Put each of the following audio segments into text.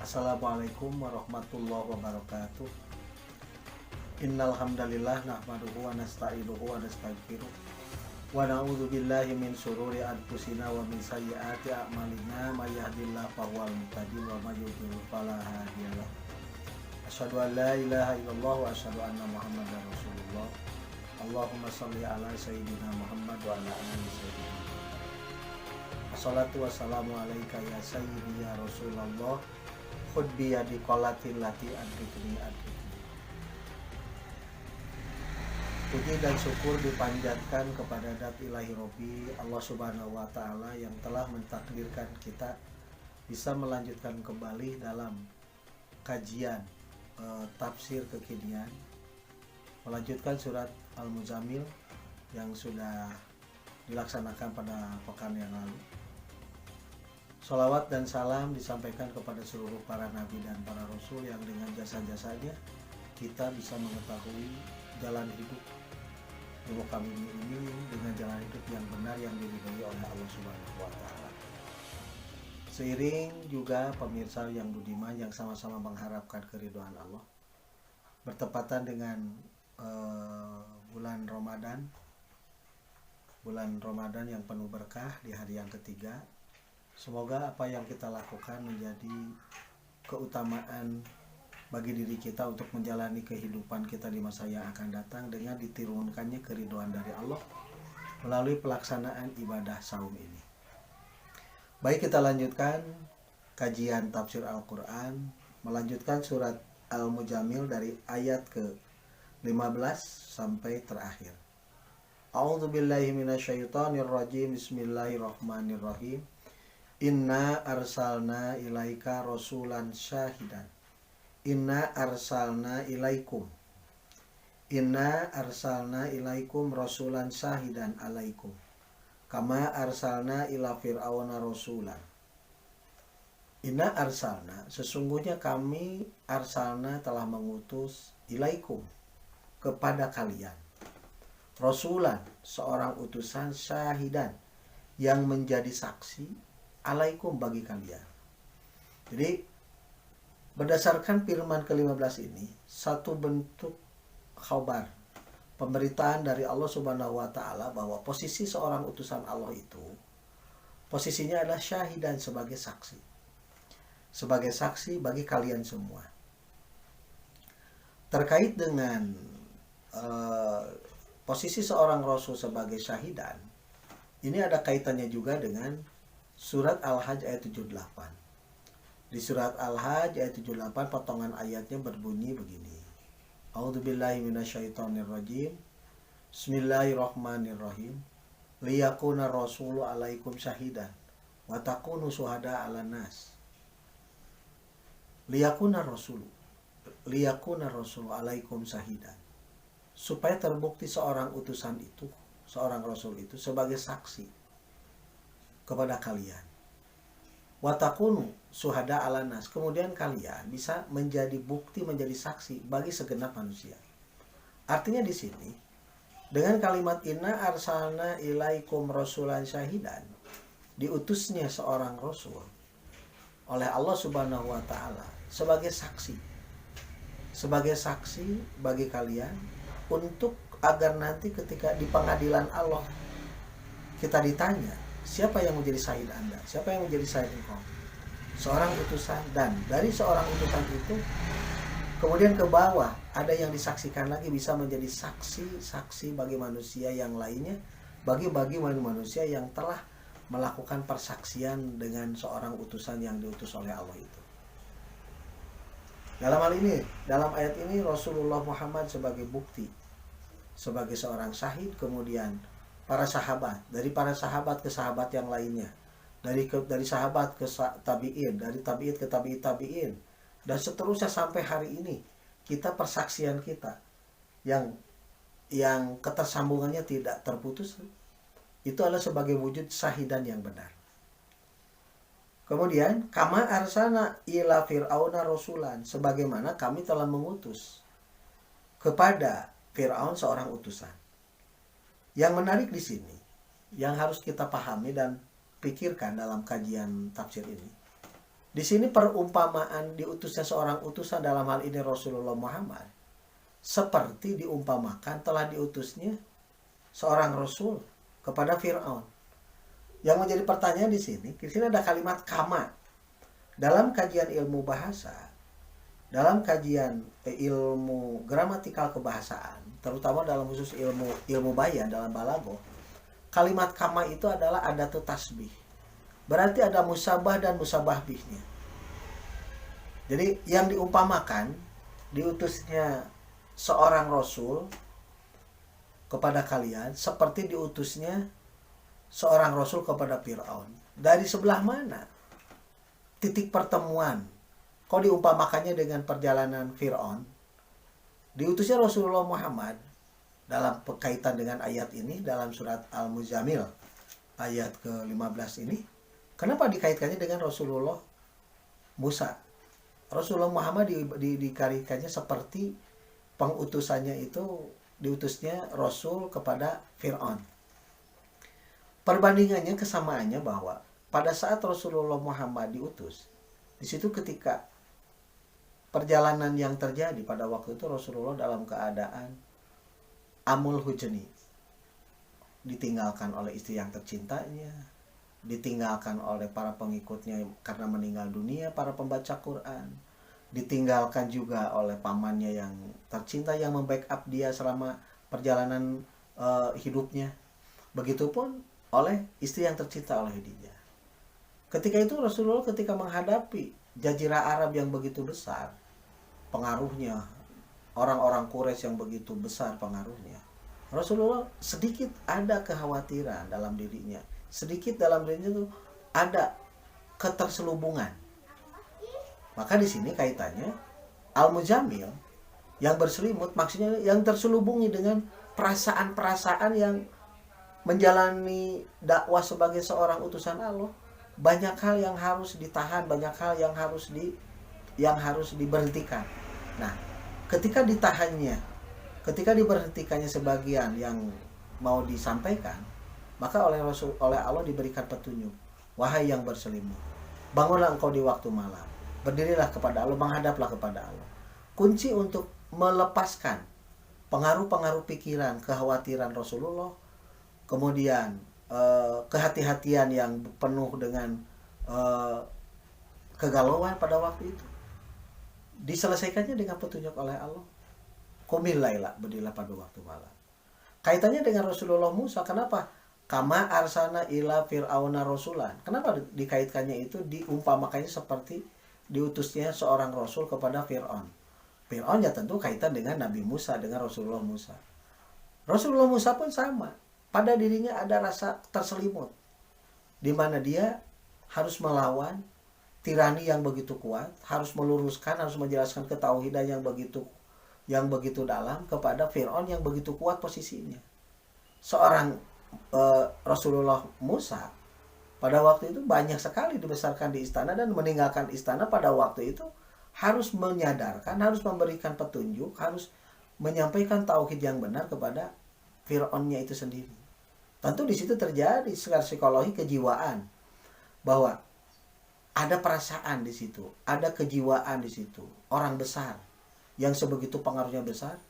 Assalamualaikum warahmatullahi wabarakatuh. Innal hamdalillah nahmaduhu wa nasta'inuhu wa nastaghfiruh wa na'udzu billahi min syururi anfusina wa min sayyiati a'malina may yahdihillahu fahuwal muhtadi wa may yudlil fala hadiyalah. Asyhadu an la ilaha illallah wa asyhadu anna Muhammadar Rasulullah. Allahumma shalli ala sayyidina Muhammad wa ala ali sayyidina Muhammad. Assalatu wassalamu alayka ya sayyidi ya Rasulullah. Khudbi yadi qolatin lati adrikni. Puji dan syukur dipanjatkan kepada Dat Ilahi Robbi Allah Subhanahu wa Ta'ala yang telah mentakdirkan kita bisa melanjutkan kembali dalam kajian tafsir kekinian, melanjutkan surat Al-Muzammil yang sudah dilaksanakan pada pekan yang lalu. Sholawat dan salam disampaikan kepada seluruh para nabi dan para rasul yang dengan jasa-jasanya kita bisa mengetahui jalan hidup di muka bumi ini dengan jalan hidup yang benar yang diridhoi oleh Allah Subhanahu wa Ta'ala. Seiring juga pemirsa yang budiman yang sama-sama mengharapkan keridhaan Allah, bertepatan dengan bulan Ramadan yang penuh berkah di hari yang ketiga. Semoga apa yang kita lakukan menjadi keutamaan bagi diri kita untuk menjalani kehidupan kita di masa yang akan datang dengan diturunkannya keridhaan dari Allah melalui pelaksanaan ibadah saum ini. Baik, kita lanjutkan kajian tafsir Al-Quran, melanjutkan surat Al-Muzammil dari ayat ke-15 sampai terakhir. A'udzubillahi minasyaitonirrajim. Bismillahirrahmanirrahim. Inna arsalna ilaika rasulan syahidan. Inna arsalna ilaikum rasulan syahidan alaikum kama arsalna ila fir'auna rasulan. Inna arsalna, sesungguhnya kami arsalna telah mengutus ilaikum kepada kalian rasulan, seorang utusan syahidan yang menjadi saksi alaikum bagi kalian. Jadi berdasarkan firman ke-15 ini, satu bentuk khabar, pemberitaan dari Allah Subhanahu wa Ta'ala bahwa posisi seorang utusan Allah itu posisinya adalah syahidan, sebagai saksi bagi kalian semua. Terkait dengan posisi seorang rasul sebagai syahidan, ini ada kaitannya juga dengan surat Al-Hajj ayat 78. Di surat Al-Hajj ayat 78 potongan ayatnya berbunyi begini. A'udzubillahi minasyaitonirrajim. Bismillahirrahmanirrahim. Liyakuna rasulu alaikum syahidan wa takunu syuhada 'alan nas. Liyakuna rasulu alaikum syahidan. Supaya terbukti seorang utusan itu, seorang rasul itu sebagai saksi kepada kalian. Watakunu syuhada 'alan nas, kemudian kalian bisa menjadi bukti, menjadi saksi bagi segenap manusia. Artinya di sini dengan kalimat inna arsalna ilaikum rasulan syahidan, diutusnya seorang rasul oleh Allah Subhanahu wa Ta'ala sebagai saksi bagi kalian, untuk agar nanti ketika di pengadilan Allah kita ditanya, siapa yang menjadi syahid Anda? Siapa yang menjadi syahid engkau? Seorang utusan, dan dari seorang utusan itu Kemudian ke bawah ada yang disaksikan lagi, bisa menjadi saksi-saksi bagi manusia yang lainnya, bagi manusia yang telah melakukan persaksian dengan seorang utusan yang diutus oleh Allah itu. Dalam hal ini, dalam ayat ini Rasulullah Muhammad sebagai bukti, sebagai seorang syahid, kemudian para sahabat, dari para sahabat ke sahabat yang lainnya, dari sahabat ke tabi'in, dari tabi'in ke tabi'in, dan seterusnya sampai hari ini, kita persaksian kita yang ketersambungannya tidak terputus, itu adalah sebagai wujud syahidan yang benar. Kemudian kama arsana ila fir'auna rasulan, sebagaimana kami telah mengutus kepada Fir'aun seorang utusan. Yang menarik di sini, yang harus kita pahami dan pikirkan dalam kajian tafsir ini, di sini perumpamaan diutusnya seorang utusan, dalam hal ini Rasulullah Muhammad, seperti diumpamakan telah diutusnya seorang rasul kepada Fir'aun. Yang menjadi pertanyaan di sini ada kalimat kama. Dalam kajian ilmu bahasa, dalam kajian ilmu gramatikal kebahasaan, terutama dalam khusus ilmu bayan dalam balaghah, kalimat kama itu adalah adatu tasbih. Berarti ada musabah dan musabah bihnya. Jadi yang diumpamakan diutusnya seorang rasul kepada kalian seperti diutusnya seorang rasul kepada Fir'aun. Dari sebelah mana titik pertemuan? Kau diumpamakannya dengan perjalanan Fir'aun, diutusnya Rasulullah Muhammad dalam kaitan dengan ayat ini dalam surat Al-Muzammil ayat ke-15 ini. Kenapa dikaitkannya dengan Rasulullah Musa? Rasulullah Muhammad dikaitkannya seperti pengutusannya itu diutusnya Rasul kepada Fir'aun. Perbandingannya, kesamaannya bahwa pada saat Rasulullah Muhammad diutus, di situ ketika perjalanan yang terjadi pada waktu itu Rasulullah dalam keadaan amul hujni, ditinggalkan oleh istri yang tercintanya, ditinggalkan oleh para pengikutnya karena meninggal dunia, para pembaca Quran, ditinggalkan juga oleh pamannya yang tercinta yang membackup dia selama perjalanan hidupnya. Begitupun oleh istri yang tercinta oleh dia. Ketika itu Rasulullah ketika menghadapi jazirah Arab yang begitu besar pengaruhnya, orang-orang Quraisy yang begitu besar pengaruhnya, Rasulullah sedikit ada kekhawatiran dalam dirinya. Sedikit dalam dirinya itu ada keterselubungan. Maka di sini kaitannya Al-Muzammil yang berselimut, maksudnya yang terselubungi dengan perasaan-perasaan yang menjalani dakwah sebagai seorang utusan Allah. Banyak hal yang harus ditahan, banyak hal yang harus diberhentikan. Nah, ketika ditahannya, ketika diberhentikannya sebagian yang mau disampaikan, maka oleh Allah diberikan petunjuk. Wahai yang berselimut, bangunlah engkau di waktu malam, berdirilah kepada Allah, menghadaplah kepada Allah. Kunci untuk melepaskan pengaruh-pengaruh pikiran, kekhawatiran Rasulullah, kemudian kehati-hatian yang penuh dengan kegalauan pada waktu itu, diselesaikannya dengan petunjuk oleh Allah. Qumil laila, berdirilah pada waktu malam. Kaitannya dengan Rasulullah Musa, kenapa? Kama arsana ila fir'auna rasulan. Kenapa dikaitkannya itu, diumpamakannya seperti diutusnya seorang rasul kepada Fir'aun. Fir'aun ya tentu kaitan dengan Nabi Musa, dengan Rasulullah Musa. Rasulullah Musa pun sama. Pada dirinya ada rasa terselimut, di mana dia harus melawan tirani yang begitu kuat, harus meluruskan, harus menjelaskan ketauhidan yang begitu dalam kepada Fir'aun yang begitu kuat posisinya. Seorang Rasulullah Musa pada waktu itu banyak sekali dibesarkan di istana dan meninggalkan istana pada waktu itu harus menyadarkan, harus memberikan petunjuk, harus menyampaikan tauhid yang benar kepada Fir'aunnya itu sendiri. Tentu di situ terjadi secara psikologi kejiwaan, bahwa ada perasaan di situ, ada kejiwaan di situ. Orang besar yang sebegitu pengaruhnya besar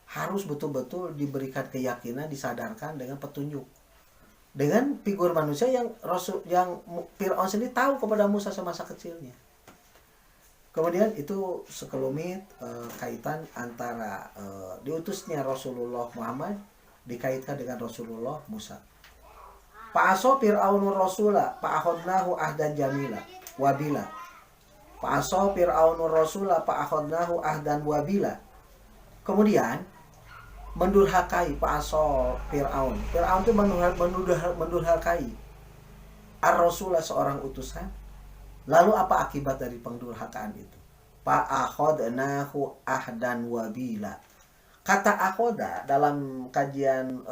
harus betul-betul diberikan keyakinan, disadarkan dengan petunjuk, dengan figur manusia yang Fir'aun sendiri tahu kepada Musa semasa kecilnya. Kemudian itu sekelumit kaitan antara diutusnya Rasulullah Muhammad dikaitkan dengan Rasulullah Musa. Fa'aso Fir'aunur Rasula fa'akhadnahu ahdan jamila wabila. Fa'aso Fir'aunur Rasula fa'akhadnahu ahdan wabila. Kemudian mendurhakai Fa'aso Fir'aun. Fir'aun itu mendurhakai Ar-Rasulah, seorang utusan. Lalu apa akibat dari pendurhakaan itu? Fa'akhadnahu ahdan wabila. Kata akhoda dalam kajian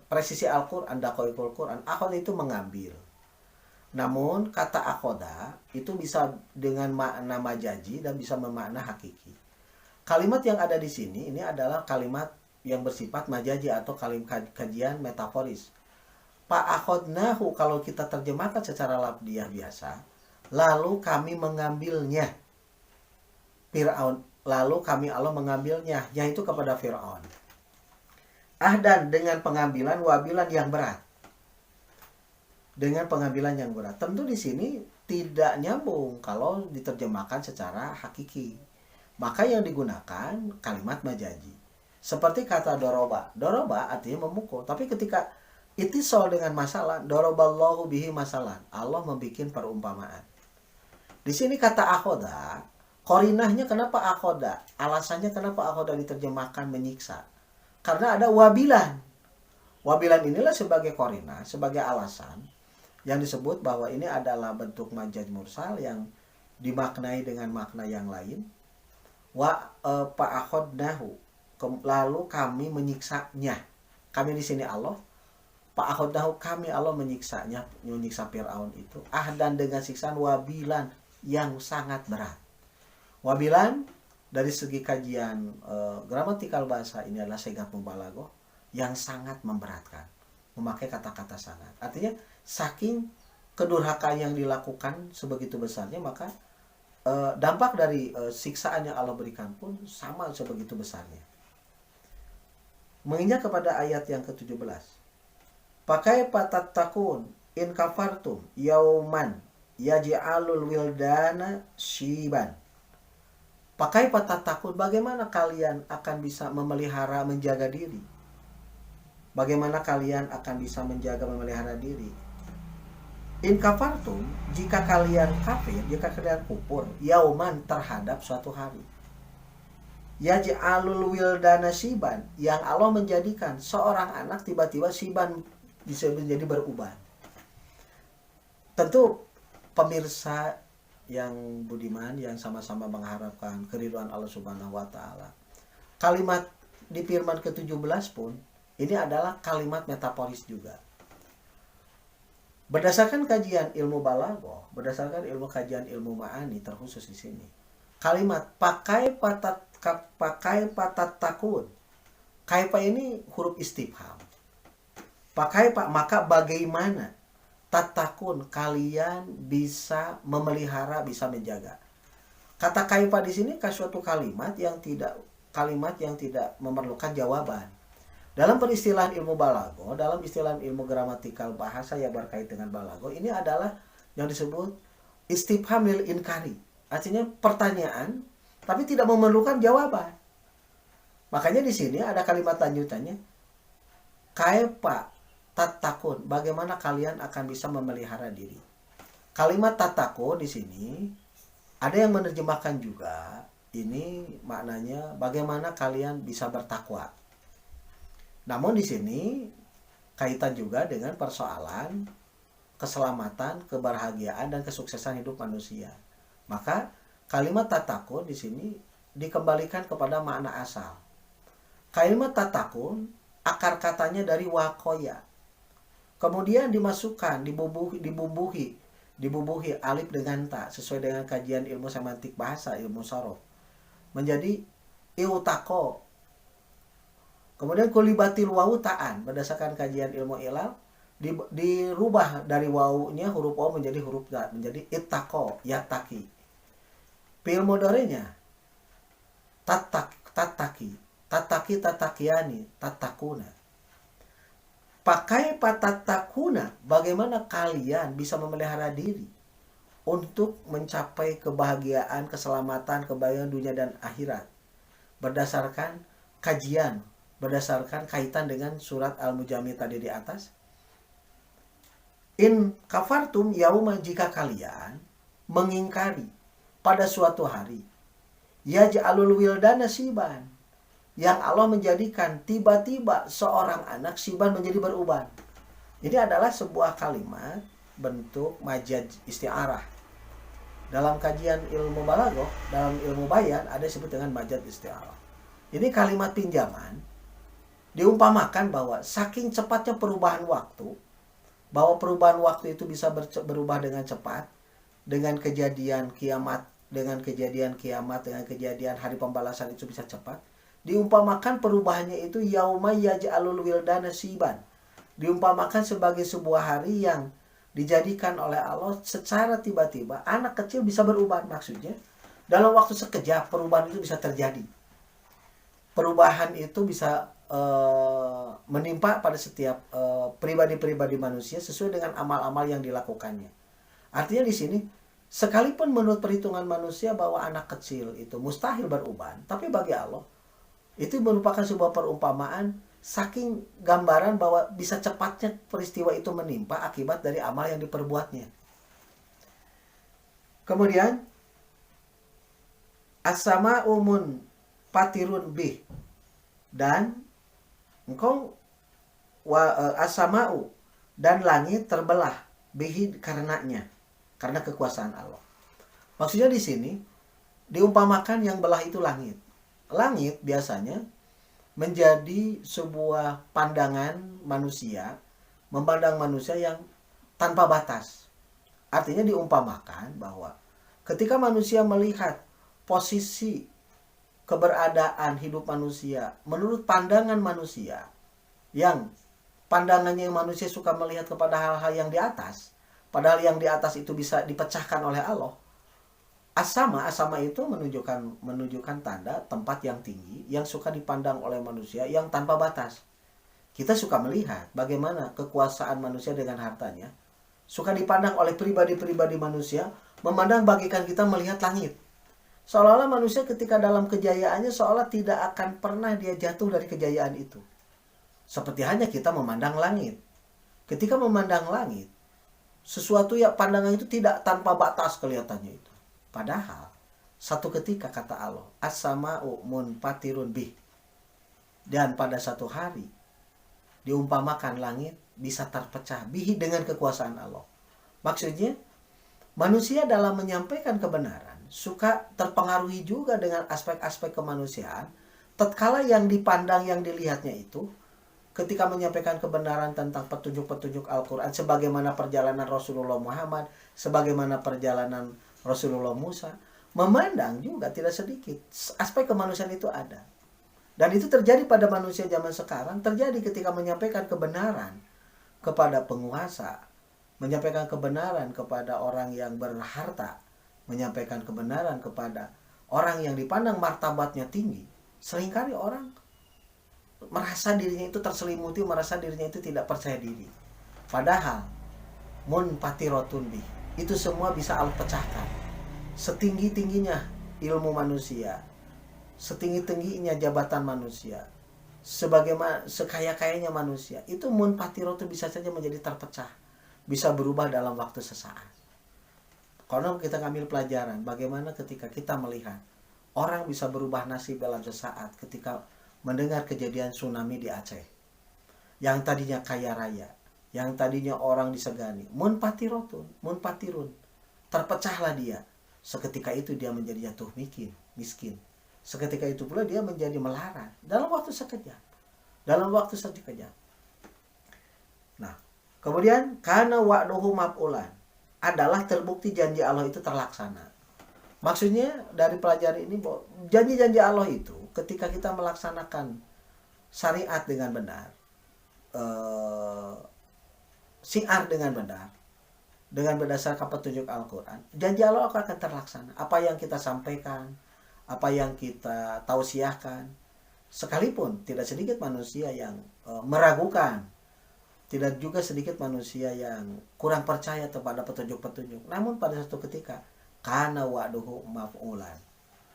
presisi Al-Quran, Daqaiqul Quran, akhoda itu mengambil. Namun kata akhoda itu bisa dengan makna majazi dan bisa bermakna hakiki. Kalimat yang ada di sini ini adalah kalimat yang bersifat majazi atau kalimat kajian metaforis. Fa'akhadnahu kalau kita terjemahkan secara lafdhiyah biasa, lalu kami mengambilnya. Fir'aun, lalu kami Allah mengambilnya, yaitu kepada Fir'aun. Ahdan dengan pengambilan, wabilan yang berat. Dengan pengambilan yang berat. Tentu di sini tidak nyambung kalau diterjemahkan secara hakiki. Maka yang digunakan kalimat majazi. Seperti kata doroba. Doroba artinya memukul. Tapi ketika itisol dengan masalah, doroballahu bihi masalah. Allah membuat perumpamaan. Di sini kata akhoda, korinahnya kenapa akhoda? Alasannya kenapa akhoda diterjemahkan menyiksa? Karena ada wabilan. Wabilan inilah sebagai korinah, sebagai alasan yang disebut bahwa ini adalah bentuk majaz mursal yang dimaknai dengan makna yang lain. Fa'akhodnahu, lalu kami menyiksanya. Kami di sini Allah. Fa'akhodnahu, kami Allah menyiksanya, menyiksa Fir'aun itu. Ahdan dengan siksaan wabilan yang sangat berat. Wabilan dari segi kajian gramatikal bahasa ini adalah sigah mubalaghah yang sangat memberatkan, memakai kata-kata sangat. Artinya saking kedurhakaan yang dilakukan sebegitu besarnya, maka dampak dari siksaan yang Allah berikan pun sama sebegitu besarnya. Menginjak kepada ayat yang ke-17. Pakai patattakun in kafartum yauman yaj'alul wildana syiban. Pakai patattakun, bagaimana kalian akan bisa memelihara, menjaga diri? Bagaimana kalian akan bisa menjaga, memelihara diri? In kafartum, jika kalian kafir, jika kalian kufur, yauman terhadap suatu hari. Yaj'alul wildana syiban, yang Allah menjadikan seorang anak tiba-tiba syiban bisa menjadi beruban. Tentu pemirsa yang budiman, yang sama-sama mengharapkan keridhaan Allah Subhanahu wa taala. Kalimat di firman ke-17 pun ini adalah kalimat metaforis juga. Berdasarkan kajian ilmu balaghah, berdasarkan ilmu kajian ilmu ma'ani terkhusus di sini. Kalimat pakai patat takun. Kaifa ini huruf istifham. Pakai maka bagaimana tatakun kalian bisa memelihara, bisa menjaga. Kata kaifa di sini suatu kalimat yang tidak memerlukan jawaban. Dalam peristilahan ilmu balaghah, dalam istilah ilmu gramatikal bahasa yang berkait dengan balaghah, ini adalah yang disebut istifham lil inkari. Artinya pertanyaan tapi tidak memerlukan jawaban. Makanya di sini ada kalimat lanjutannya. Kaifa tatakun, bagaimana kalian akan bisa memelihara diri. Kalimat tatakun di sini ada yang menerjemahkan juga, ini maknanya bagaimana kalian bisa bertakwa. Namun di sini kaitan juga dengan persoalan keselamatan, kebahagiaan dan kesuksesan hidup manusia. Maka kalimat tatakun di sini dikembalikan kepada makna asal. Kalimat tatakun akar katanya dari wakoya. Kemudian dimasukkan, dibubuhi alif dengan ta sesuai dengan kajian ilmu semantik bahasa, ilmu sorof. Menjadi iutako. Kemudian kulibatil wawu ta'an, berdasarkan kajian ilmu ilal, dirubah dari wawunya huruf wawu menjadi huruf ta, menjadi ittaqo, yattaqi. Fi'il mudhari'nya tatakiyani, tatakuna. Pakai patattakuna, bagaimana kalian bisa memelihara diri? untuk mencapai kebahagiaan, keselamatan, kebahagiaan dunia dan akhirat. Berdasarkan kajian, berdasarkan kaitan dengan surat Al-Mujamil tadi di atas. In kafartum yauma, jika kalian mengingkari pada suatu hari, yaj'alul wildana siban, yang Allah menjadikan tiba-tiba seorang anak siban menjadi beruban. Ini adalah sebuah kalimat bentuk majaz isti'arah. Dalam kajian ilmu balaghah, dalam ilmu bayan ada disebut dengan majaz isti'arah. Ini kalimat pinjaman diumpamakan bahwa saking cepatnya perubahan waktu, bahwa perubahan waktu itu bisa berubah dengan cepat, dengan kejadian kiamat, dengan kejadian hari pembalasan itu bisa cepat. Diumpamakan perubahannya itu yauma yaj'alul wildana siban. Diumpamakan sebagai sebuah hari yang dijadikan oleh Allah secara tiba-tiba anak kecil bisa berubah. Maksudnya dalam waktu sekejap perubahan itu bisa terjadi. Perubahan itu bisa menimpa pada setiap pribadi-pribadi manusia sesuai dengan amal-amal yang dilakukannya. Artinya di sini sekalipun menurut perhitungan manusia bahwa anak kecil itu mustahil berubah, tapi bagi Allah itu merupakan sebuah perumpamaan saking gambaran bahwa bisa cepatnya peristiwa itu menimpa akibat dari amal yang diperbuatnya. Kemudian as-sama'u munfatirun bih, dan engkau as-sama'u, dan langit terbelah bihi, karenanya, karena kekuasaan Allah. Maksudnya di sini diumpamakan yang belah itu langit. Langit biasanya menjadi sebuah pandangan manusia, memandang manusia yang tanpa batas. Artinya diumpamakan bahwa ketika manusia melihat posisi keberadaan hidup manusia menurut pandangan manusia, yang pandangannya manusia suka melihat kepada hal-hal yang di atas, padahal yang di atas itu bisa dipecahkan oleh Allah. As-sama itu menunjukkan tanda tempat yang tinggi yang suka dipandang oleh manusia yang tanpa batas. Kita suka melihat bagaimana kekuasaan manusia dengan hartanya suka dipandang oleh pribadi-pribadi manusia, memandang bagikan kita melihat langit. Seolah-olah manusia ketika dalam kejayaannya seolah tidak akan pernah dia jatuh dari kejayaan itu. Seperti hanya kita memandang langit. Ketika memandang langit, sesuatu yang pandangan itu tidak tanpa batas kelihatannya itu. Padahal satu ketika kata Allah, as-sama'u munfatirun bih, dan pada satu hari diumpamakan langit bisa terpecah bihi, dengan kekuasaan Allah. Maksudnya manusia dalam menyampaikan kebenaran suka terpengaruhi juga dengan aspek-aspek kemanusiaan tatkala yang dipandang, yang dilihatnya itu ketika menyampaikan kebenaran tentang petunjuk-petunjuk Al-Quran, sebagaimana perjalanan Rasulullah Muhammad, sebagaimana perjalanan Rasulullah Musa, memandang juga tidak sedikit aspek kemanusiaan itu ada. Dan itu terjadi pada manusia zaman sekarang, terjadi ketika menyampaikan kebenaran kepada penguasa, menyampaikan kebenaran kepada orang yang berharta, menyampaikan kebenaran kepada orang yang dipandang martabatnya tinggi. Seringkali orang merasa dirinya itu terselimuti, merasa dirinya itu tidak percaya diri. Padahal munfatirotun bih, itu semua bisa Allah pecahkan. Setinggi-tingginya ilmu manusia, setinggi-tingginya jabatan manusia, sebagaimana sekaya-kayanya manusia, itu munfatirotun bisa saja menjadi terpecah, bisa berubah dalam waktu sesaat. Karena kita ngambil pelajaran bagaimana ketika kita melihat orang bisa berubah nasib dalam sesaat ketika mendengar kejadian tsunami di Aceh, yang tadinya kaya raya, yang tadinya orang disegani, munfatirun, terpecahlah dia. Seketika itu dia menjadi jatuh miskin. Seketika itu pula dia menjadi melarat dalam waktu sekejap. Nah, kemudian karena wa'duhu maf'ulan, adalah terbukti janji Allah itu terlaksana. Maksudnya dari pelajaran ini bahwa janji-janji Allah itu ketika kita melaksanakan syariat dengan benar, syiar dengan benar, dengan berdasarkan petunjuk Al-Quran, janji Allah akan terlaksana. Apa yang kita sampaikan, apa yang kita tausiahkan, sekalipun tidak sedikit manusia yang meragukan, Tidak juga sedikit manusia yang kurang percaya kepada petunjuk-petunjuk. Namun pada satu ketika, kana wa'duhu maf'ulan.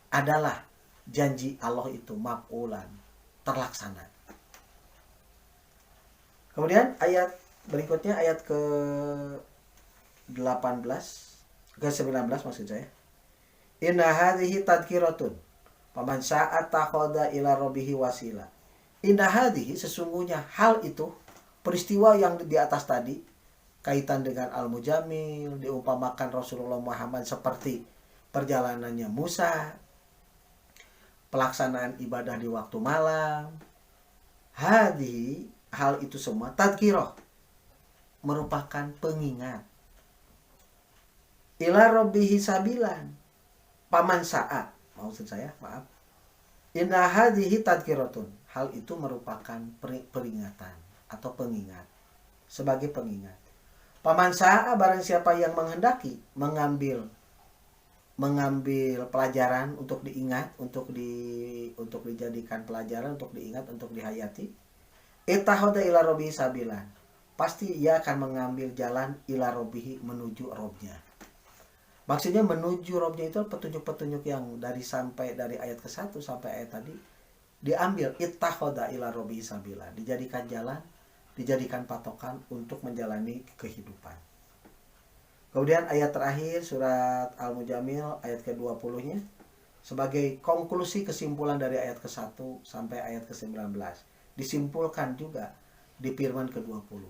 Adalah janji Allah itu maf'ulan, terlaksana. Kemudian ayat berikutnya, ayat ke-18, ke-19 maksud saya. Inna hadhihi tadkiratun faman syaa'a takhadha ila rabbihi wasila. Inna hadhihi, sesungguhnya hal itu, peristiwa yang di atas tadi, kaitan dengan Al-Mujamil, diumpamakan Rasulullah Muhammad seperti perjalanannya Musa, pelaksanaan ibadah di waktu malam. Hadhihi, hal itu semua, tadkirah, merupakan pengingat. Ila rabbihi sabilan, paman sa'a, maksud saya, maaf. Inna hadhihi tadkiratun, hal itu merupakan peringatan atau pengingat, sebagai pengingat. Paman sa'a, barang siapa yang menghendaki mengambil pelajaran untuk diingat, untuk dijadikan pelajaran, untuk diingat, untuk dihayati. Ittakhadha ila rabbihi sabilan, pasti ia akan mengambil jalan ila rabbihi, menuju Robnya. Maksudnya menuju Robnya itu petunjuk-petunjuk yang dari ayat ke-1 sampai ayat tadi diambil. Ittakhadha ila rabbihi sabilan, dijadikan jalan, dijadikan patokan untuk menjalani kehidupan. Kemudian ayat terakhir surat Al-Mujamil ayat ke-20-nya sebagai konklusi kesimpulan dari ayat ke-1 sampai ayat ke-19. Disimpulkan juga di firman ke-20.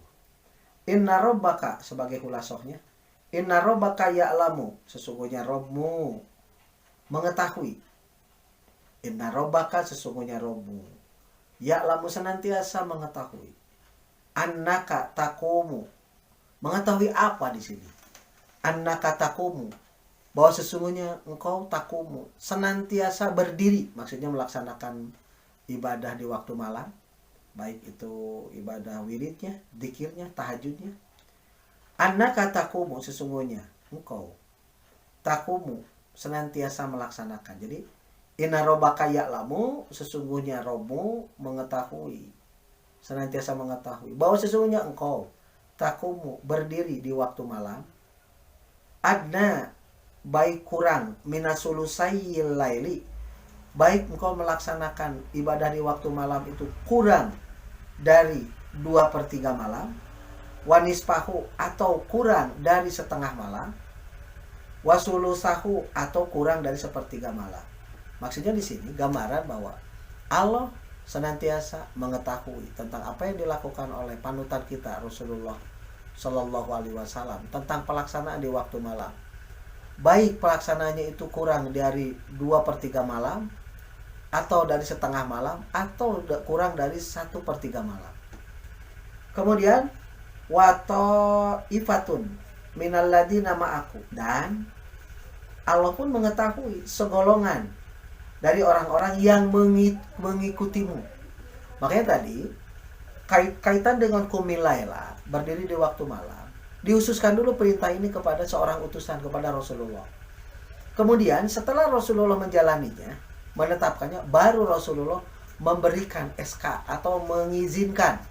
Inna rabbaka, sebagai khulasohnya, inna rabbaka ya'lamu, sesungguhnya Rabbmu mengetahui. Inna rabbaka, sesungguhnya Rabbmu, ya'lamu, senantiasa mengetahui. Annaka taqumu, mengetahui apa di sini? Annaka taqumu, bahwa sesungguhnya engkau taqumu, senantiasa berdiri, maksudnya melaksanakan ibadah di waktu malam, baik itu ibadah wiridnya, dzikirnya, tahajudnya. Annaka taqumu, sesungguhnya engkau taqumu, senantiasa melaksanakan. Jadi inna rabbaka ya'lamu, sesungguhnya Rabbmu mengetahui, senantiasa mengetahui bahwa sesungguhnya engkau taqumu, berdiri di waktu malam, adna, baik kurang, minasulusayil laili, baik engkau melaksanakan ibadah di waktu malam itu kurang dari 2/3 malam, wanispahu, atau kurang dari setengah malam, wasulusahu, atau kurang dari 1/3 malam. Maksudnya di sini gambaran bahwa Allah senantiasa mengetahui tentang apa yang dilakukan oleh panutan kita Rasulullah Shallallahu Alaihi Wasallam tentang pelaksanaan di waktu malam. Baik pelaksanaannya itu kurang dari 2/3 malam, atau dari setengah malam, atau kurang dari 1/3 malam. Kemudian wato ifatun minalladina ma'aku, dan Allah pun mengetahui segolongan dari orang-orang yang mengikutimu. Makanya tadi kaitan dengan qumil laila, berdiri di waktu malam, diususkan dulu perintah ini kepada seorang utusan, kepada Rasulullah. Kemudian setelah Rasulullah menjalaninya, menetapkannya, baru Rasulullah memberikan SK atau mengizinkan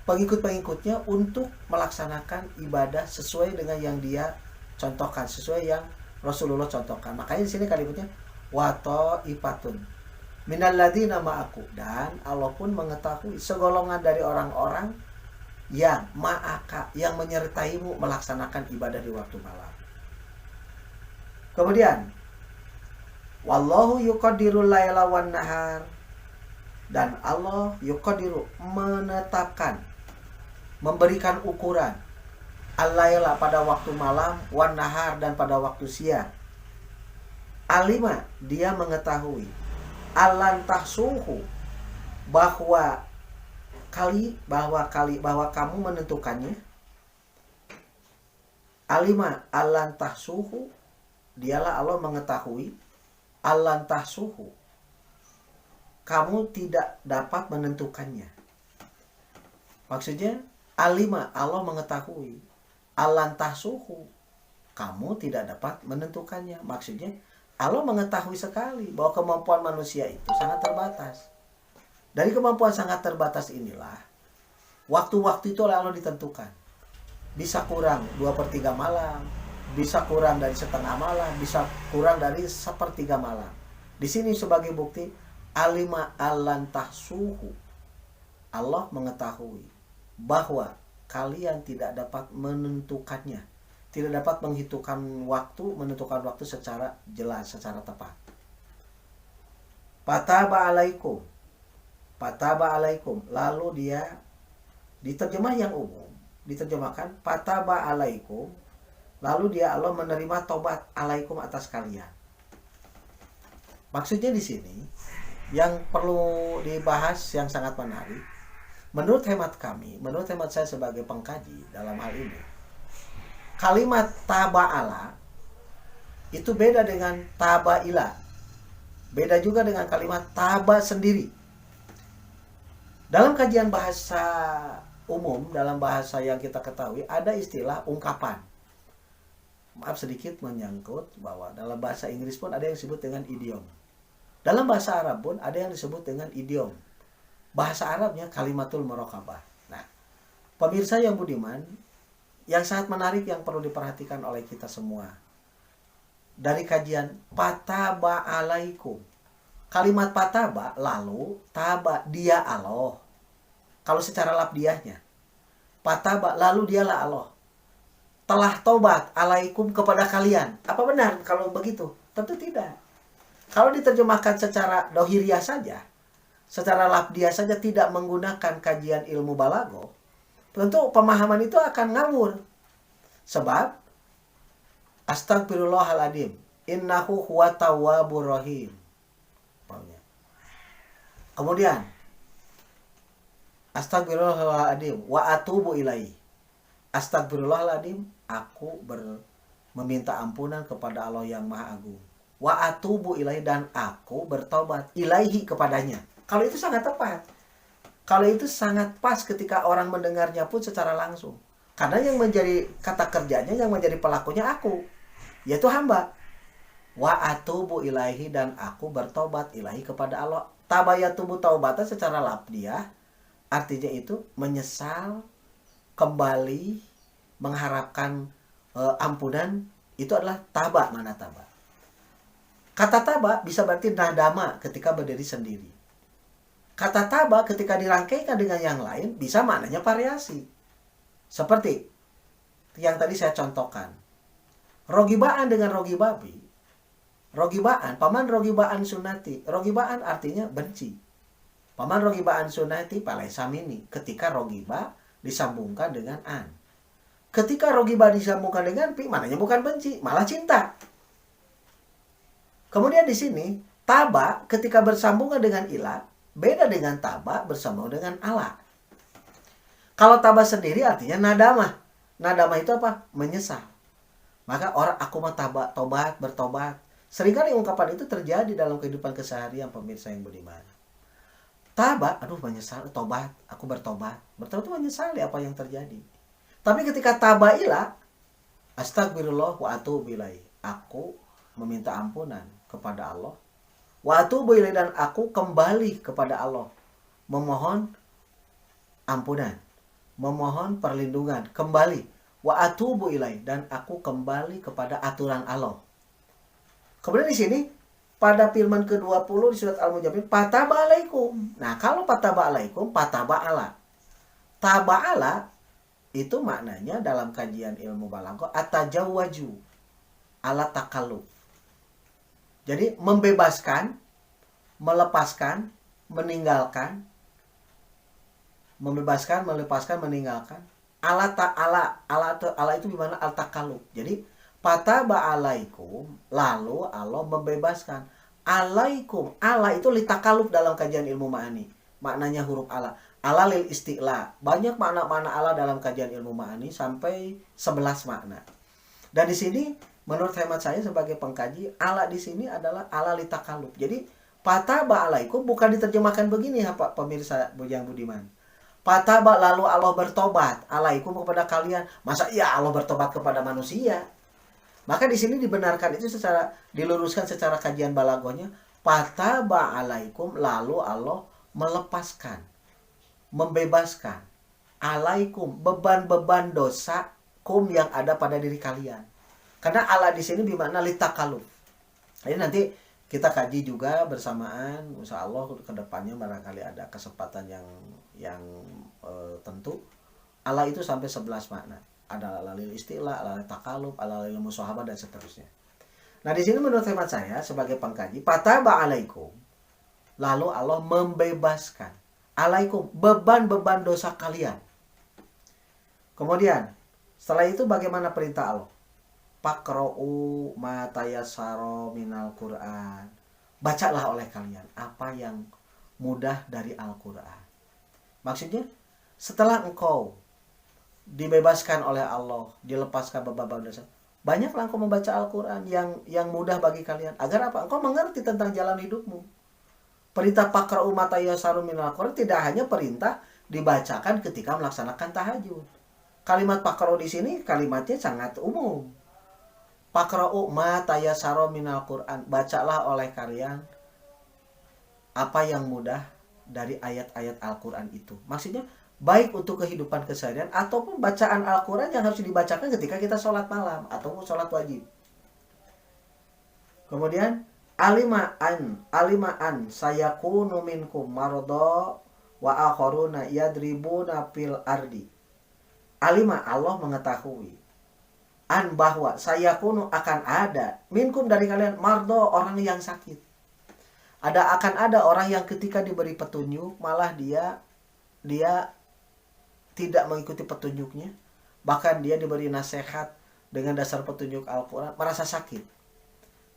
pengikut-pengikutnya untuk melaksanakan ibadah sesuai dengan yang dia contohkan, sesuai yang Rasulullah contohkan. Makanya di sini kalimatnya wato ipatun minalladzina ma'aku, dan Allah pun mengetahui segolongan dari orang-orang yang ma'aka, yang menyertaimu melaksanakan ibadah di waktu malam. Kemudian wallahu yuqaddirul laila wan nahar, dan Allah yuqaddiru, menetapkan, memberikan ukuran, al-laila, pada waktu malam, wan nahar, dan pada waktu siang. Alima, dia mengetahui, alan tahsuhu, bahwa kamu menentukannya. Alima alan tahsuhu, dialah Allah mengetahui, alan tahsuhu, kamu tidak dapat menentukannya. Maksudnya alima, Allah mengetahui, alan tahsuhu, kamu tidak dapat menentukannya. Maksudnya Allah mengetahui sekali bahwa kemampuan manusia itu sangat terbatas. Dari kemampuan sangat terbatas inilah Waktu-waktu itu oleh Allah ditentukan. Bisa kurang 2/3 malam, bisa kurang dari setengah malam, bisa kurang dari 1/3 malam. Di sini sebagai bukti alima alantah suhu. Allah mengetahui bahwa kalian tidak dapat menentukannya, tidak dapat menentukan waktu secara jelas, secara tepat. Pataba alaikum, lalu dia diterjemah yang umum, diterjemahkan pataba alaikum, lalu dia Allah menerima tobat alaikum atas kalian. Maksudnya di sini yang perlu dibahas yang sangat menarik, menurut hemat kami, menurut hemat saya sebagai pengkaji dalam hal ini, kalimat taba'ala itu beda dengan taba'ila. Beda juga dengan kalimat taba sendiri. Dalam kajian bahasa umum, dalam bahasa yang kita ketahui, ada istilah ungkapan. Maaf sedikit menyangkut bahwa dalam bahasa Inggris pun ada yang disebut dengan idiom. Dalam bahasa Arab pun ada yang disebut dengan idiom. Bahasa Arabnya kalimatul muraqabah. Nah, pemirsa yang budiman, yang sangat menarik yang perlu diperhatikan oleh kita semua. Dari kajian pataba alaikum. Kalimat pataba lalu taba dia Allah. Kalau secara labdiahnya. Pataba lalu dialah Allah. Telah tobat alaikum kepada kalian. Apa benar kalau begitu? Tentu tidak. Kalau diterjemahkan secara dohiriah saja, secara labdiah saja tidak menggunakan kajian ilmu balago, tentu pemahaman itu akan ngawur. Sebab astagfirullahaladzim, innahu huwa tawwabur rahim. Kemudian astagfirullahaladzim wa atubu ilaihi. Astagfirullahaladzim, aku meminta ampunan kepada Allah yang Maha Agung. Wa atubu ilaihi, dan aku bertobat ilaihi kepadanya. Kalau itu sangat tepat. Kalau itu sangat pas ketika orang mendengarnya pun secara langsung. Karena yang menjadi kata kerjanya, yang menjadi pelakunya aku, yaitu hamba. Wa atubu ilaihi, dan aku bertobat ilaihi kepada Allah. Tabayatubu taubatan secara labdiah artinya itu menyesal, kembali, mengharapkan ampunan. Itu adalah taba. Mana taba? Kata taba bisa berarti nadama ketika berdiri sendiri. Kata taba ketika dirangkaikan dengan yang lain bisa maknanya variasi. Seperti yang tadi saya contohkan. Rogibaan dengan rogi babi. Rogibaan, paman rogibaan sunati. Rogibaan artinya benci. Paman rogibaan sunati palaisamini. Ketika rogiba disambungkan dengan an. Ketika rogiba disambungkan dengan pi, maknanya bukan benci, malah cinta. Kemudian di sini taba ketika bersambungan dengan ila beda dengan taba bersambung dengan ala. Kalau taba sendiri artinya nadama. Nadama itu apa? Menyesal. Maka orang aku mah taba, tobat, bertobat. Seringkali ungkapan itu terjadi dalam kehidupan keseharian pemirsa yang budiman. Taba, aduh menyesal, tobat, aku bertobat. Bertobat itu menyesali apa yang terjadi. Tapi ketika taba ila, astagfirullah wa atubu ilaihi. Aku meminta ampunan kepada Allah. Wa atubu ilaihi, dan aku kembali kepada Allah. Memohon ampunan, memohon perlindungan, kembali. Wa atubu ilaihi, dan aku kembali kepada aturan Allah. Kemudian di sini pada firman ke-20 di surat Al-Mujammil, pataba alaikum. Nah, kalau pataba alaikum, pataba ala. Taba ala itu maknanya dalam kajian ilmu balaghah atajawwaju ala takalluf. Jadi membebaskan, melepaskan, meninggalkan, membebaskan, melepaskan, meninggalkan. Ala itu gimana? Al takalluf. Jadi pataba alaikum, lalu Allah membebaskan. Alaikum, ala itu litakaluf dalam kajian ilmu ma'ani. Maknanya huruf ala. Ala lil isti'la. Banyak makna-makna ala dalam kajian ilmu ma'ani sampai 11 makna. Dan di sini menurut hemat saya sebagai pengkaji, ala di sini adalah ala litakaluf. Jadi pataba alaikum bukan diterjemahkan begini ya Pak pemirsa yang budiman. Pataba lalu Allah bertobat alaikum kepada kalian. Masa iya Allah bertobat kepada manusia? Maka di sini dibenarkan itu secara diluruskan secara kajian balaghahnya, pataba alaikum, lalu Allah melepaskan, membebaskan. alaikum, beban-beban dosa kum yang ada pada diri kalian. Karena ala di sini bermakna litakaluf. Jadi nanti kita kaji juga bersamaan, insya Allah ke depannya barangkali ada kesempatan yang tentu. Ala itu sampai 11 makna. Ada ala lil istilah, ala lil takaluf, ala lil musahabah dan seterusnya. Nah di sini menurut hemat saya sebagai pengkaji, fataba alaikum. Lalu Allah membebaskan alaikum beban-beban dosa kalian. Kemudian setelah itu bagaimana perintah Allah? Pakra'u ma tayassara minal Qur'an. Bacalah oleh kalian apa yang mudah dari Al-Qur'an. Maksudnya setelah engkau dibebaskan oleh Allah, dilepaskan beban dosa, banyaklah engkau membaca Al-Qur'an yang mudah bagi kalian. Agar apa? Engkau mengerti tentang jalan hidupmu. Perintah pakra'u ma tayassara minal Qur'an tidak hanya perintah dibacakan ketika melaksanakan tahajud. Kalimat pakra'u di sini kalimatnya sangat umum. Pakra'u ma tayassara minal Qur'an. Bacalah oleh kalian apa yang mudah dari ayat-ayat Al-Qur'an itu. Maksudnya baik untuk kehidupan keseharian ataupun bacaan Al-Qur'an yang harus dibacakan ketika kita sholat malam ataupun sholat wajib. Kemudian alimaan sayakunu minkum marada wa akharuna yadribuna fil ardi. Alima, Allah mengetahui an bahwa sayakunu akan ada minkum dari kalian mardo, orang yang sakit. Akan ada orang yang ketika diberi petunjuk malah dia tidak mengikuti petunjuknya, bahkan dia diberi nasihat dengan dasar petunjuk Al-Qur'an merasa sakit.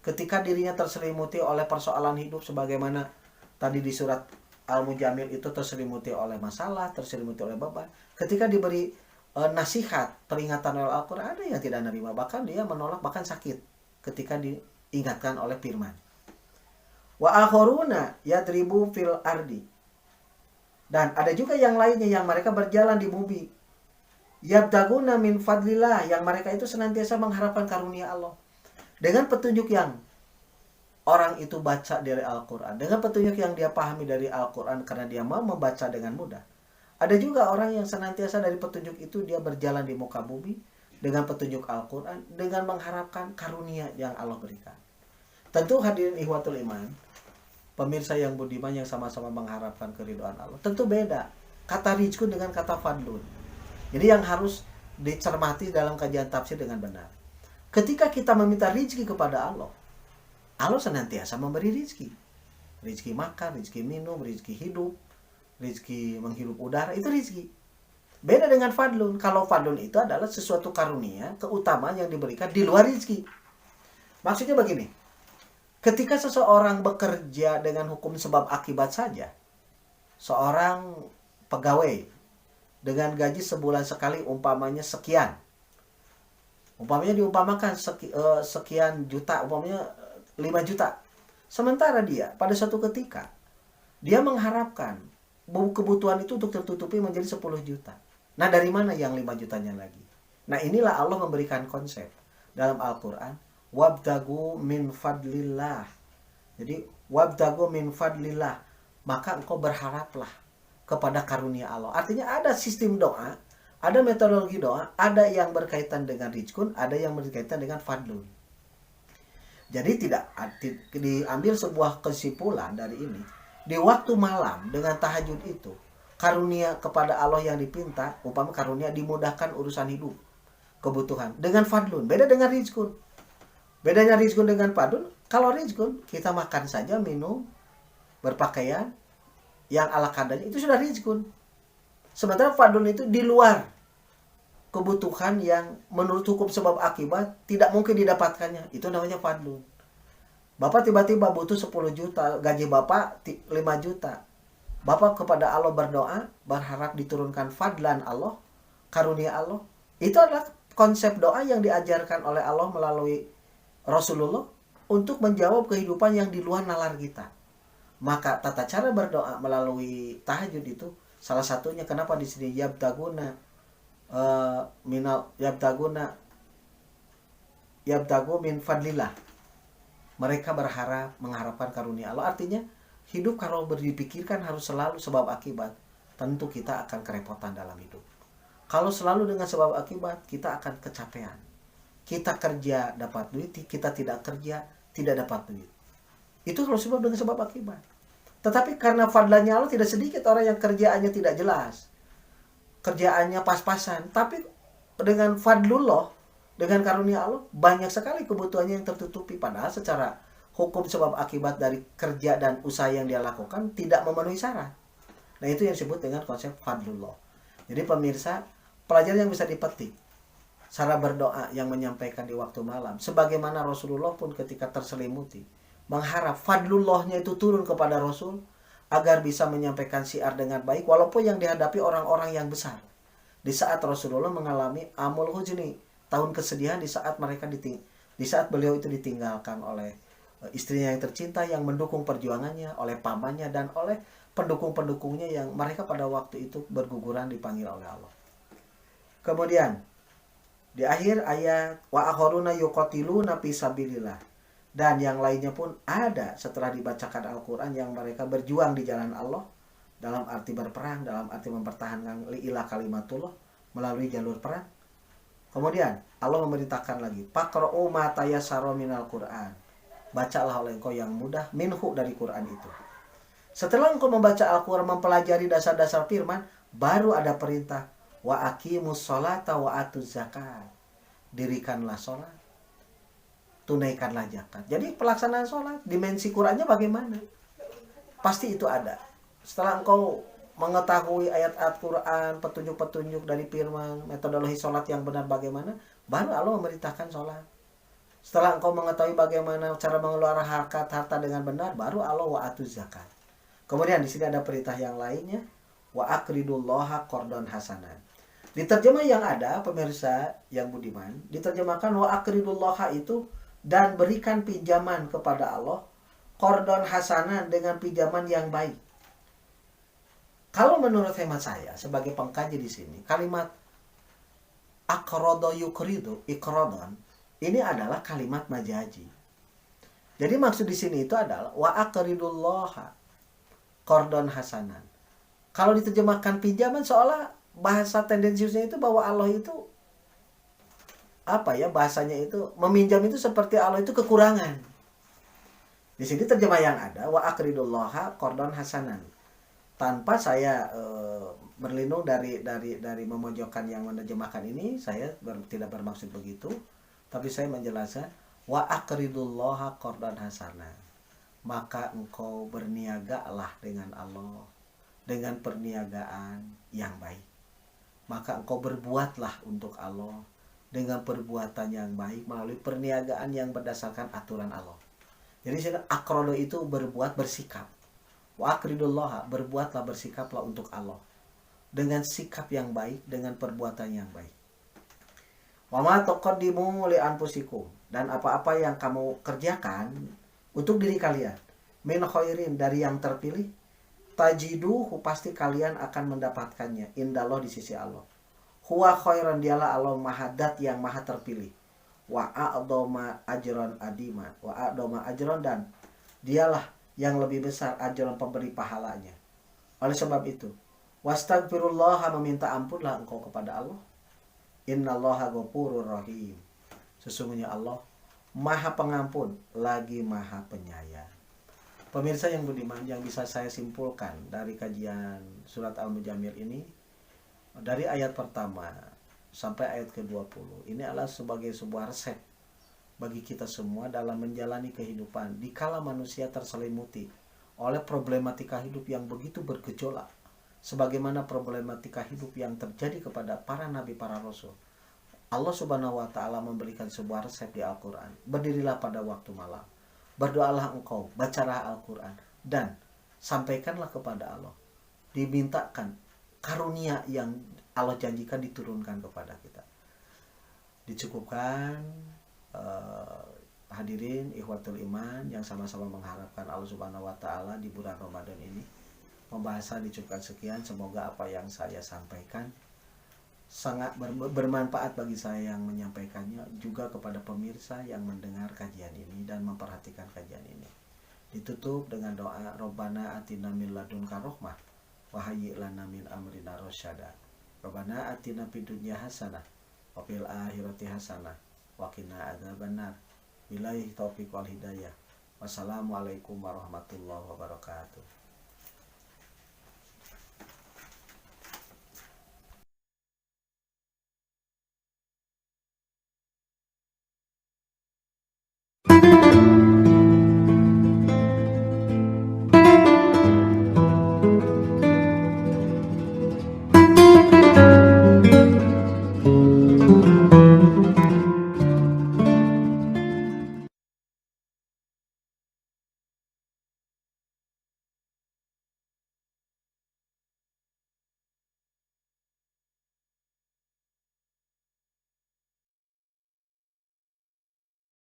Ketika dirinya terselimuti oleh persoalan hidup sebagaimana tadi di surat Al-Mujamil itu terselimuti oleh masalah, terselimuti oleh beban. Ketika diberi nasihat, peringatan oleh Al-Quran, ada yang tidak menerima. Bahkan dia menolak, bahkan sakit ketika diingatkan oleh firman. Wa akhoruna yadribu fil ardi. Dan ada juga yang lainnya yang mereka berjalan di bumi. Yabtaguna min fadlillah, yang mereka itu senantiasa mengharapkan karunia Allah. Dengan petunjuk yang orang itu baca dari Al-Quran, dengan petunjuk yang dia pahami dari Al-Quran karena dia mau membaca dengan mudah. Ada juga orang yang senantiasa dari petunjuk itu dia berjalan di muka bumi dengan petunjuk Al-Quran, dengan mengharapkan karunia yang Allah berikan. Tentu hadirin ihwatul iman, pemirsa yang budiman yang sama-sama mengharapkan keridhaan Allah, tentu beda kata rizkun dengan kata fadlun. Jadi yang harus dicermati dalam kajian tafsir dengan benar. Ketika kita meminta rizki kepada Allah, Allah senantiasa memberi rizki. Rizki makan, rizki minum, rizki hidup, rizki menghirup udara, itu rizki. Beda dengan fadlun. Kalau fadlun itu adalah sesuatu karunia, keutamaan yang diberikan di luar rizki. Maksudnya begini, ketika seseorang bekerja dengan hukum sebab akibat saja, seorang pegawai dengan gaji sebulan sekali umpamanya sekian, umpamanya diumpamakan sekian juta, umpamanya 5 juta. Sementara dia pada suatu ketika dia mengharapkan kebutuhan itu untuk tertutupi menjadi 10 juta. Nah dari mana yang 5 jutanya lagi? Nah inilah Allah memberikan konsep dalam Al-Quran. Wabtagu min fadlillah. Jadi wabtagu min fadlillah. Maka engkau berharaplah kepada karunia Allah. Artinya ada sistem doa, ada metodologi doa, ada yang berkaitan dengan rizkun, ada yang berkaitan dengan fadlun. Jadi tidak diambil sebuah kesimpulan dari ini. Di waktu malam dengan tahajud itu, karunia kepada Allah yang dipinta, umpama karunia dimudahkan urusan hidup, kebutuhan. Dengan fadlun, beda dengan rizkun. Bedanya rizkun dengan fadlun, kalau rizkun kita makan saja, minum, berpakaian, yang ala kadarnya itu sudah rizkun. Sementara fadlun itu di luar kebutuhan yang menurut hukum sebab akibat tidak mungkin didapatkannya. Itu namanya fadlun. Bapak tiba-tiba butuh 10 juta, gaji Bapak 5 juta. Bapak kepada Allah berdoa, berharap diturunkan fadlan Allah, karunia Allah. Itu adalah konsep doa yang diajarkan oleh Allah melalui Rasulullah untuk menjawab kehidupan yang di luar nalar kita. Maka tata cara berdoa melalui tahajud itu salah satunya kenapa di sini yabtaguna yabtagu min fadlillah. Mereka mengharapkan karunia Allah. Artinya hidup kalau berpikirkan harus selalu sebab akibat, tentu kita akan kerepotan dalam hidup. Kalau selalu dengan sebab akibat, kita akan kecapean. Kita kerja dapat duit, kita tidak kerja tidak dapat duit. Itu kalau sebab dengan sebab akibat. Tetapi karena fadlanya Allah, tidak sedikit orang yang kerjaannya tidak jelas, kerjaannya pas-pasan, tapi dengan fadlullah, dengan karunia Allah, banyak sekali kebutuhannya yang tertutupi. Padahal secara hukum sebab akibat dari kerja dan usaha yang dia lakukan tidak memenuhi syarat. Nah, itu yang disebut dengan konsep fadlullah. Jadi pemirsa, pelajaran yang bisa dipetik, cara berdoa yang menyampaikan di waktu malam, sebagaimana Rasulullah pun ketika terselimuti mengharap fadlullahnya itu turun kepada Rasul agar bisa menyampaikan syiar dengan baik, walaupun yang dihadapi orang-orang yang besar. Di saat Rasulullah mengalami amul hujni, tahun kesedihan, di saat beliau itu ditinggalkan oleh istrinya yang tercinta yang mendukung perjuangannya, oleh pamannya dan oleh pendukung-pendukungnya yang mereka pada waktu itu berguguran dipanggil oleh Allah. Kemudian di akhir ayat wa akharuna yuqatiluna fi sabilillah, dan yang lainnya pun ada setelah dibacakan Al-Quran yang mereka berjuang di jalan Allah, dalam arti berperang, dalam arti mempertahankan li'ilah kalimatullah melalui jalur perang. Kemudian Allah memerintahkan lagi, faqra'u ma tayassara minal Qur'an, bacalah oleh engkau yang mudah minhu dari Quran itu. Setelah engkau membaca Al-Quran, mempelajari dasar-dasar firman, baru ada perintah wa aqimus sholata wa atuz zakat, dirikanlah sholat, tunaikanlah zakat. Jadi pelaksanaan sholat, dimensi Qurannya bagaimana? Pasti itu ada. Setelah engkau mengetahui ayat-ayat Quran, petunjuk-petunjuk dari firman, metodologi sholat yang benar bagaimana, baru Allah memerintahkan sholat. Setelah engkau mengetahui bagaimana cara mengeluarkan harta dengan benar, baru Allah wa atuz zakat. Kemudian di sini ada perintah yang lainnya, wa aqridullaha qardon hasanan. Di terjemah yang ada, pemirsa yang budiman, diterjemahkan wa aqridullaha itu, dan berikan pinjaman kepada Allah, qardon hasanan, dengan pinjaman yang baik. Kalau menurut hemat saya sebagai pengkaji di sini, kalimat aqrada yuqridu, iqradan, ini adalah kalimat majazi. Jadi maksud di sini itu adalah wa aqridullaha qardon hasanan. Kalau diterjemahkan pinjaman, seolah bahasa tendensiusnya itu bahwa Allah itu bahasanya itu meminjam itu seperti Allah itu kekurangan. Di sini terjemah yang ada wa aqridullaha qardon hasanan. Tanpa saya berlindung dari memojokkan yang menerjemahkan ini, saya tidak bermaksud begitu, tapi saya menjelaskan wa aqridullaha qardon hasanan. Maka engkau berniagalah dengan Allah dengan perniagaan yang baik. Maka engkau berbuatlah untuk Allah dengan perbuatan yang baik melalui perniagaan yang berdasarkan aturan Allah. Jadi sini aqrado itu berbuat, bersikap. Wa aqridullah, berbuatlah, bersikaplah untuk Allah dengan sikap yang baik, dengan perbuatan yang baik. Wa ma taqaddimu li anfusikum, dan apa-apa yang kamu kerjakan untuk diri kalian, min khairin, dari yang terpilih, tajiduhu, pasti kalian akan mendapatkannya, indallah, di sisi Allah. Huwa khairan, dialah Allah mahadat, yang maha terpilih. Wa a'doma ajron adima, wa a'doma ajron, dan dialah yang lebih besar ajron, pemberi pahalanya. Oleh sebab itu, wastagfirullah, meminta ampunlah engkau kepada Allah. Innallaha ghafurur rahim, sesungguhnya Allah maha pengampun lagi maha penyayang. Pemirsa yang budiman, yang bisa saya simpulkan dari kajian surat Al-Mujammil ini, dari ayat pertama sampai ayat ke-20, ini adalah sebagai sebuah resep bagi kita semua dalam menjalani kehidupan dikala manusia terselimuti oleh problematika hidup yang begitu bergejolak, sebagaimana problematika hidup yang terjadi kepada para nabi, para rasul. Allah Subhanahu wa ta'ala memberikan sebuah resep di Al-Quran. Berdirilah pada waktu malam, berdoalah engkau, bacalah Al-Quran, dan sampaikanlah kepada Allah. Dimintakan karunia yang Allah janjikan diturunkan kepada kita. Dicukupkan hadirin ikhwatul iman yang sama-sama mengharapkan Allah Subhanahu wa ta'ala di bulan Ramadan ini. Pembahasan dicukupkan sekian. Semoga apa yang saya sampaikan sangat bermanfaat bagi saya yang menyampaikannya, juga kepada pemirsa yang mendengar kajian ini dan memperhatikan kajian ini. Ditutup dengan doa, Rabbana atina min ladunka rahmah wa hayyi lana min amrina rasyada. Rabbana atina fid dunya hasanah wa fil akhirati hasanah wa qina adzabannar. Billahi taufiq wal hidayah. Wassalamualaikum warahmatullahi wabarakatuh.